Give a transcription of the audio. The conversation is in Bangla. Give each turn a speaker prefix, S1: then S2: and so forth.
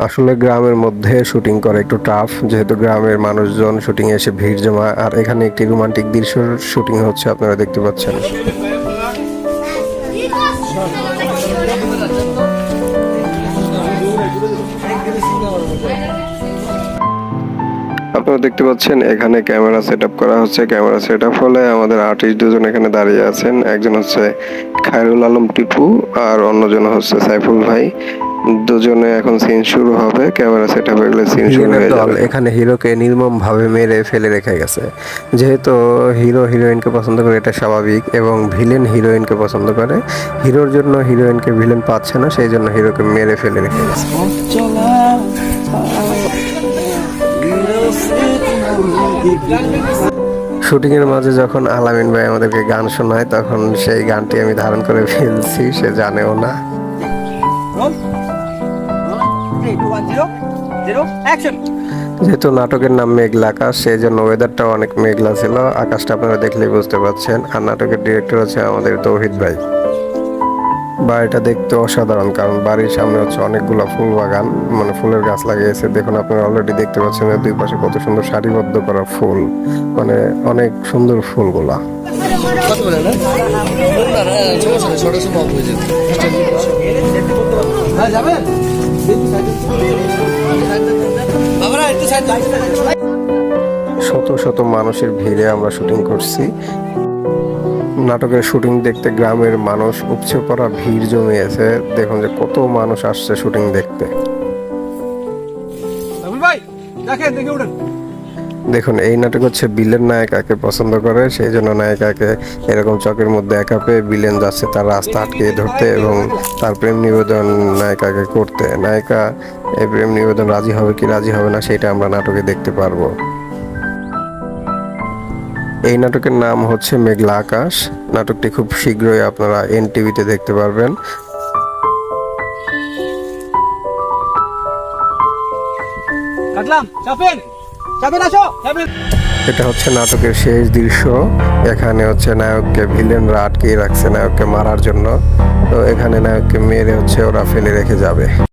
S1: আসলে গ্রামের মধ্যে শুটিং করা একটু টাফ, যেহেতু গ্রামের মানুষজন শুটিং এ এসে ভিড় জমা, আর এখানে একটি রোমান্টিক দৃশ্যের শুটিং হচ্ছে, আপনারা দেখতে পাচ্ছেন। আপনারা দেখতে পাচ্ছেন এখানে ক্যামেরা সেট আপ করা হচ্ছে। ক্যামেরা সেট আপ হলে আমাদের আর্টিস্ট দুজন এখানে দাঁড়িয়ে আছেন। একজন হচ্ছে খায়রুল আলম টিপু আর অন্যজন হচ্ছে সাইফুল ভাই। দুজনে এখন সিন শুরু হবে। ক্যামেরা সেট আপ হয়ে গেলে সিন শুরু হয়ে যাবে। এখানে হিরোকে নির্মম ভাবে মেরে ফেলে রেখে গেছে। যেহেতু হিরো হিরোইনকে পছন্দ করে এটা স্বাভাবিক, এবং ভিলেন হিরোইনকে পছন্দ করে। হিরোর জন্য হিরোইনকে ভিলেন পাচ্ছে না, সেই জন্য হিরোকে মেরে ফেলে রেখে গেছে। শুটিং এর মাঝে যখন আলামিন ভাই আমাদেরকে গান শোনায়, তখন সেই গানটি আমি ধারণ করে ফেলছি, সে জানেও না। যেহেতু নাটকের নাম মেঘলা আকাশ, সেই জন্য ওয়েদারটাও অনেক মেঘলা ছিল। আকাশটা আপনারা দেখলেই বুঝতে পারছেন। আর নাটকের ডিরেক্টর হচ্ছে আমাদের তৌহিদ ভাই। বাড়িটা দেখতে অসাধারণ, কারণ বাড়ির সামনে হচ্ছে অনেকগুলো ফুল বাগান, মানে ফুলের গাছ লাগিয়েছে। দেখুন, আপনারা অলরেডি দেখতে পাচ্ছেন দুই পাশে কত সুন্দর সারিবদ্ধ করা ফুল, মানে অনেক সুন্দর ফুলগুলা। শত শত মানুষের ভিড়ে আমরা শুটিং করছি। নাটকের শুটিং দেখতে গ্রামের মানুষ উপচে পড়া ভিড় জমিয়েছে। দেখুন যে কত মানুষ আসছে শুটিং দেখতে। দেখুন, এই নাটক হচ্ছে বিলেন নায়িকাকে পছন্দ করে, সেই জন্য নায়িকাকে এরকম চকের মধ্যে একা পেয়ে বিলেন যাচ্ছে তার রাস্তা আটকে ধরতে এবং তার প্রেম নিবেদন নায়িকাকে করতে। নায়িকা এই প্রেম নিবেদন রাজি হবে কি রাজি হবে না, সেটা আমরা নাটকে দেখতে পারবো। এই নাটকের নাম হচ্ছে মেঘলা আকাশ। নাটকটি খুব শীঘ্রই আপনারা এনটিভিতে দেখতে পারবেন। এটা হচ্ছে নাটকের শেষ দৃশ্য। এখানে হচ্ছে নায়ককে ভিলেনরা আটকে রাখছে নায়ককে মারার জন্য। তো এখানে নায়ককে মেরে হচ্ছে ওরা ফেলে রেখে যাবে।